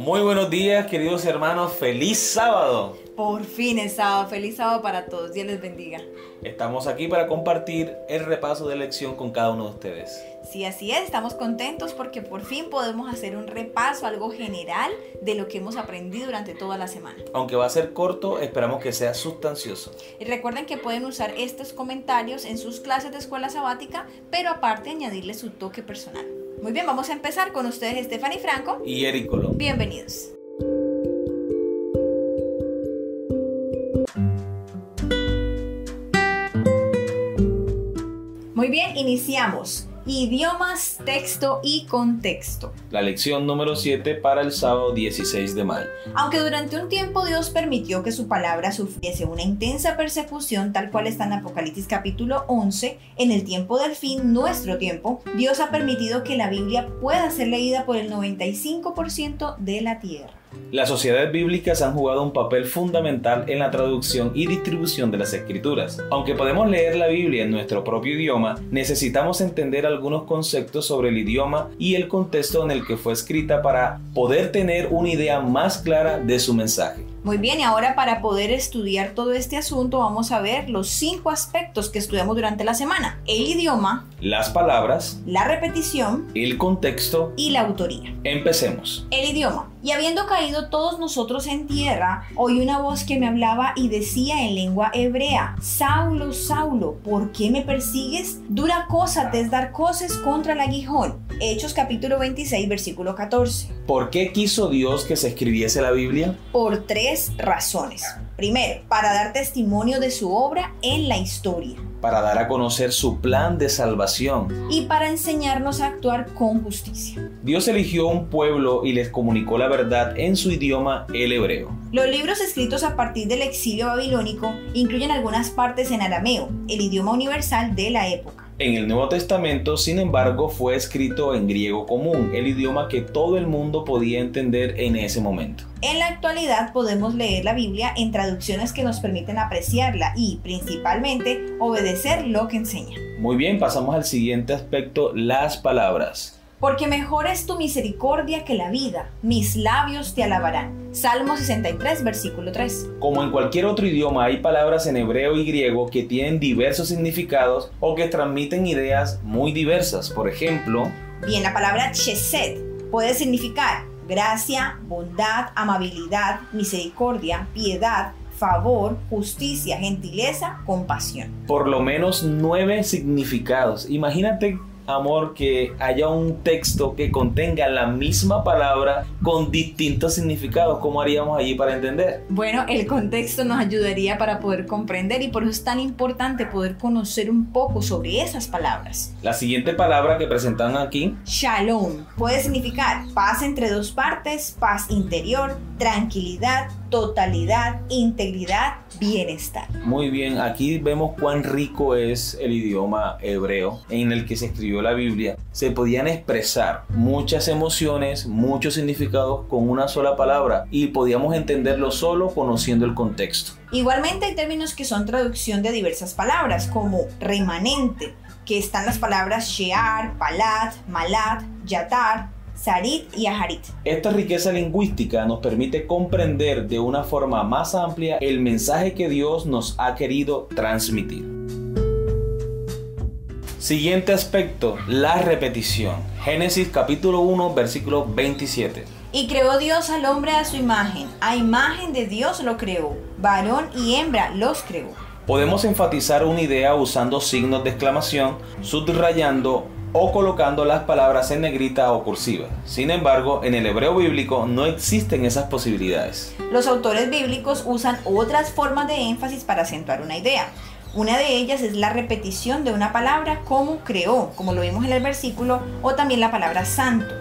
Muy buenos días, queridos hermanos. ¡Feliz sábado! Por fin es sábado. Feliz sábado para todos. Dios les bendiga. Estamos aquí para compartir el repaso de lección con cada uno de ustedes. Sí, así es. Estamos contentos porque por fin podemos hacer un repaso, algo general de lo que hemos aprendido durante toda la semana. Aunque va a ser corto, esperamos que sea sustancioso. Y recuerden que pueden usar estos comentarios en sus clases de escuela sabática, pero aparte añadirle su toque personal. Muy bien, vamos a empezar con ustedes, Stephanie Franco y Eric Colón. Bienvenidos. Muy bien, iniciamos. Idiomas, texto y contexto. La lección número 7 para el sábado 16 de mayo. Aunque durante un tiempo Dios permitió que su palabra sufriese una intensa persecución, tal cual está en Apocalipsis capítulo 11, en el tiempo del fin, nuestro tiempo, Dios ha permitido que la Biblia pueda ser leída por el 95% de la tierra. Las sociedades bíblicas han jugado un papel fundamental en la traducción y distribución de las escrituras. Aunque podemos leer la Biblia en nuestro propio idioma, necesitamos entender algunos conceptos sobre el idioma y el contexto en el que fue escrita para poder tener una idea más clara de su mensaje. Muy bien, y ahora para poder estudiar todo este asunto vamos a ver los 5 aspectos que estudiamos durante la semana: el idioma, las palabras, la repetición, el contexto y la autoría. Empecemos. El idioma. Y habiendo caído todos nosotros en tierra, oí una voz que me hablaba y decía en lengua hebrea: Saulo, Saulo, ¿por qué me persigues? Dura cosa te es dar coces contra el aguijón. Hechos capítulo 26, versículo 14. ¿Por qué quiso Dios que se escribiese la Biblia? Por 3 razones. Primero, para dar testimonio de su obra en la historia. Para dar a conocer su plan de salvación. Y para enseñarnos a actuar con justicia. Dios eligió un pueblo y les comunicó la verdad en su idioma, el hebreo. Los libros escritos a partir del exilio babilónico incluyen algunas partes en arameo, el idioma universal de la época. En el Nuevo Testamento, sin embargo, fue escrito en griego común, el idioma que todo el mundo podía entender en ese momento. En la actualidad podemos leer la Biblia en traducciones que nos permiten apreciarla y, principalmente, obedecer lo que enseña. Muy bien, pasamos al siguiente aspecto, las palabras. Porque mejor es tu misericordia que la vida, mis labios te alabarán. Salmo 63, versículo 3. Como en cualquier otro idioma, hay palabras en hebreo y griego que tienen diversos significados o que transmiten ideas muy diversas. Por ejemplo, bien, la palabra chesed puede significar gracia, bondad, amabilidad, misericordia, piedad, favor, justicia, gentileza, compasión. Por lo menos 9 significados. Imagínate, amor, que haya un texto que contenga la misma palabra con distintos significados. ¿Cómo haríamos allí para entender? Bueno, el contexto nos ayudaría para poder comprender y por eso es tan importante poder conocer un poco sobre esas palabras. La siguiente palabra que presentan aquí, shalom, puede significar paz entre dos partes, paz interior, tranquilidad, totalidad, integridad, bienestar. Muy bien, aquí vemos cuán rico es el idioma hebreo en el que se escribió la Biblia. Se podían expresar muchas emociones, muchos significados con una sola palabra y podíamos entenderlo solo conociendo el contexto. Igualmente hay términos que son traducción de diversas palabras, como remanente, que están las palabras shear, palat, malat, yatar, sarit y aharit. Esta riqueza lingüística nos permite comprender de una forma más amplia el mensaje que Dios nos ha querido transmitir. Siguiente aspecto, la repetición. Génesis capítulo 1, versículo 27. Y creó Dios al hombre a su imagen de Dios lo creó, varón y hembra los creó. Podemos enfatizar una idea usando signos de exclamación, subrayando o colocando las palabras en negrita o cursiva. Sin embargo, en el hebreo bíblico no existen esas posibilidades. Los autores bíblicos usan otras formas de énfasis para acentuar una idea. Una de ellas es la repetición de una palabra como creó, como lo vimos en el versículo, o también la palabra santo.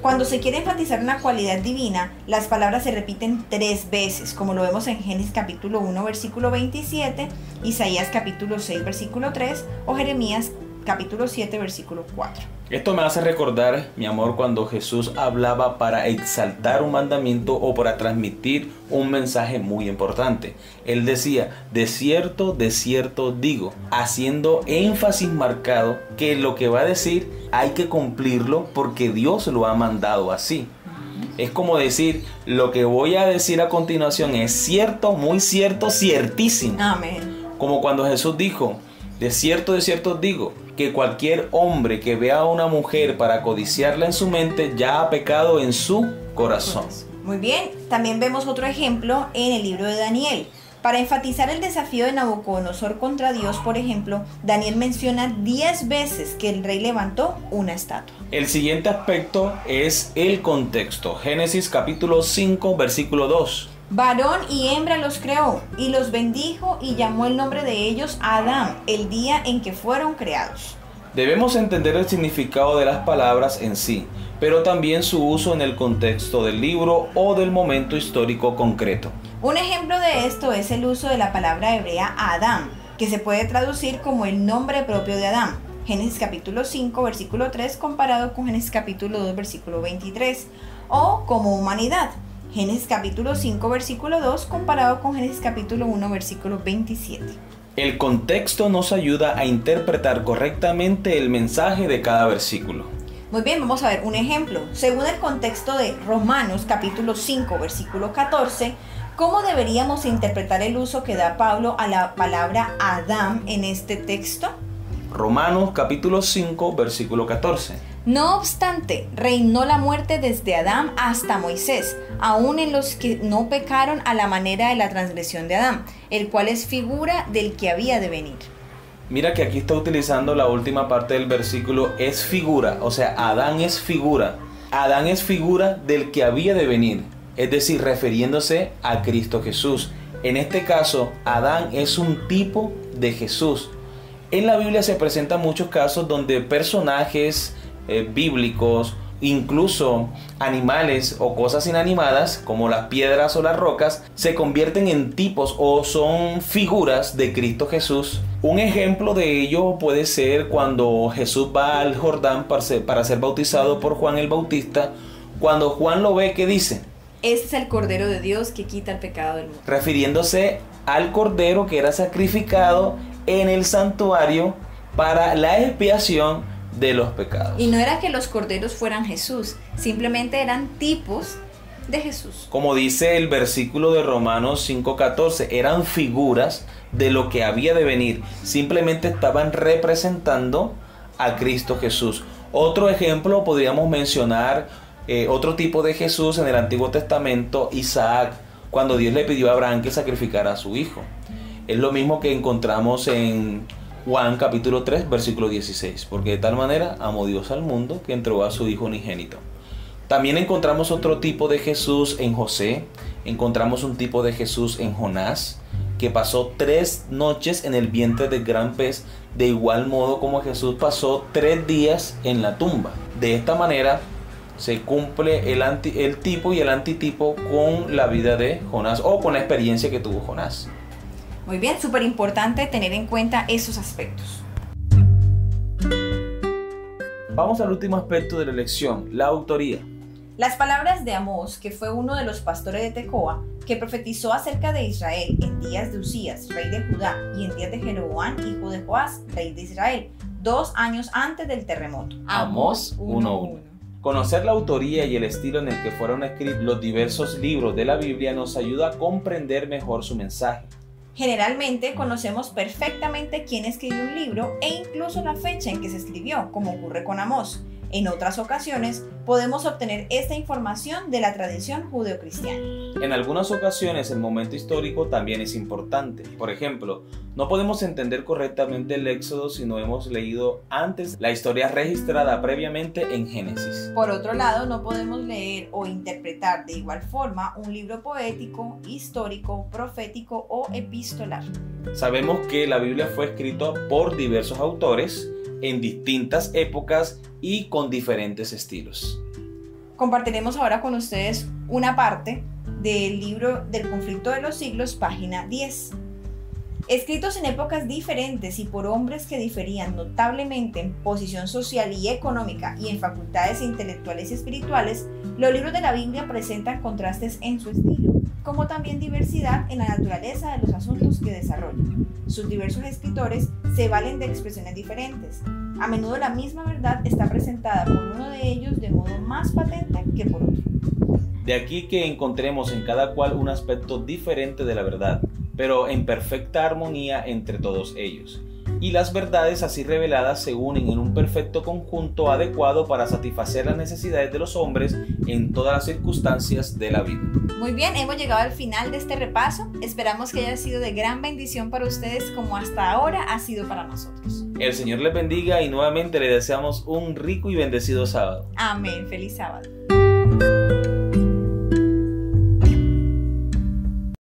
Cuando se quiere enfatizar una cualidad divina, las palabras se repiten 3 veces, como lo vemos en Génesis capítulo 1, versículo 27, Isaías capítulo 6, versículo 3, o Jeremías capítulo 7, versículo 4. Esto me hace recordar, mi amor, cuando Jesús hablaba para exaltar un mandamiento o para transmitir un mensaje muy importante. Él decía, de cierto digo, haciendo énfasis marcado que lo que va a decir hay que cumplirlo porque Dios lo ha mandado así. Es como decir, lo que voy a decir a continuación es cierto, muy cierto, ciertísimo. Amén. Como cuando Jesús dijo, de cierto os digo, que cualquier hombre que vea a una mujer para codiciarla en su mente, ya ha pecado en su corazón. Muy bien, también vemos otro ejemplo en el libro de Daniel. Para enfatizar el desafío de Nabucodonosor contra Dios, por ejemplo, Daniel menciona 10 veces que el rey levantó una estatua. El siguiente aspecto es el contexto. Génesis capítulo 5, versículo 2. Varón y hembra los creó, y los bendijo y llamó el nombre de ellos Adán, el día en que fueron creados. Debemos entender el significado de las palabras en sí, pero también su uso en el contexto del libro o del momento histórico concreto. Un ejemplo de esto es el uso de la palabra hebrea Adán, que se puede traducir como el nombre propio de Adán. Génesis capítulo 5, versículo 3, comparado con Génesis capítulo 2, versículo 23. O como humanidad. Génesis capítulo 5, versículo 2, comparado con Génesis capítulo 1, versículo 27. El contexto nos ayuda a interpretar correctamente el mensaje de cada versículo. Muy bien, vamos a ver un ejemplo. Según el contexto de Romanos capítulo 5, versículo 14, ¿cómo deberíamos interpretar el uso que da Pablo a la palabra Adán en este texto? Romanos capítulo 5, versículo 14. No obstante, reinó la muerte desde Adán hasta Moisés, aun en los que no pecaron a la manera de la transgresión de Adán, el cual es figura del que había de venir. Mira que aquí está utilizando la última parte del versículo, es figura, o sea, Adán es figura. Adán es figura del que había de venir, es decir, refiriéndose a Cristo Jesús. En este caso, Adán es un tipo de Jesús. En la Biblia se presentan muchos casos donde personajes bíblicos, incluso animales o cosas inanimadas como las piedras o las rocas, se convierten en tipos o son figuras de Cristo Jesús. Un ejemplo de ello puede ser cuando Jesús va al Jordán para ser bautizado por Juan el Bautista. Cuando Juan lo ve, ¿qué dice? Este es el Cordero de Dios que quita el pecado del mundo. Refiriéndose al Cordero que era sacrificado en el santuario para la expiación de los pecados. Y no era que los corderos fueran Jesús, simplemente eran tipos de Jesús. Como dice el versículo de Romanos 5:14, eran figuras de lo que había de venir. Simplemente estaban representando a Cristo Jesús. Otro ejemplo podríamos mencionar otro tipo de Jesús en el Antiguo Testamento, Isaac, cuando Dios le pidió a Abraham que sacrificara a su hijo. Es lo mismo que encontramos en Juan capítulo 3, versículo 16. Porque de tal manera amó Dios al mundo que entregó a su hijo unigénito. También encontramos otro tipo de Jesús en José. Encontramos un tipo de Jesús en Jonás, que pasó 3 noches en el vientre del gran pez, de igual modo como Jesús pasó 3 días en la tumba. De esta manera se cumple el tipo y el antitipo con la vida de Jonás o con la experiencia que tuvo Jonás. Muy bien, súper importante tener en cuenta esos aspectos. Vamos al último aspecto de la lección, la autoría. Las palabras de Amós, que fue uno de los pastores de Tecoa, que profetizó acerca de Israel en días de Usías, rey de Judá, y en días de Jeroboam, hijo de Joás, rey de Israel, 2 años antes del terremoto. Amós 1:1. Conocer la autoría y el estilo en el que fueron escritos los diversos libros de la Biblia nos ayuda a comprender mejor su mensaje. Generalmente conocemos perfectamente quién escribió un libro e incluso la fecha en que se escribió, como ocurre con Amós. En otras ocasiones, podemos obtener esta información de la tradición judeocristiana. En algunas ocasiones, el momento histórico también es importante. Por ejemplo, no podemos entender correctamente el Éxodo si no hemos leído antes la historia registrada previamente en Génesis. Por otro lado, no podemos leer o interpretar de igual forma un libro poético, histórico, profético o epistolar. Sabemos que la Biblia fue escrita por diversos autores en distintas épocas y con diferentes estilos. Compartiremos ahora con ustedes una parte del libro del conflicto de los siglos, página 10. Escritos en épocas diferentes y por hombres que diferían notablemente en posición social y económica y en facultades intelectuales y espirituales, los libros de la Biblia presentan contrastes en su estilo, como también diversidad en la naturaleza de los asuntos que desarrollan. Sus diversos escritores se valen de expresiones diferentes. A menudo la misma verdad está presentada por uno de ellos de modo más patente que por otro. De aquí que encontremos en cada cual un aspecto diferente de la verdad, pero en perfecta armonía entre todos ellos. Y las verdades así reveladas se unen en un perfecto conjunto adecuado para satisfacer las necesidades de los hombres en todas las circunstancias de la vida. Muy bien, hemos llegado al final de este repaso. Esperamos que haya sido de gran bendición para ustedes como hasta ahora ha sido para nosotros. El Señor les bendiga y nuevamente les deseamos un rico y bendecido sábado. Amén. Feliz sábado.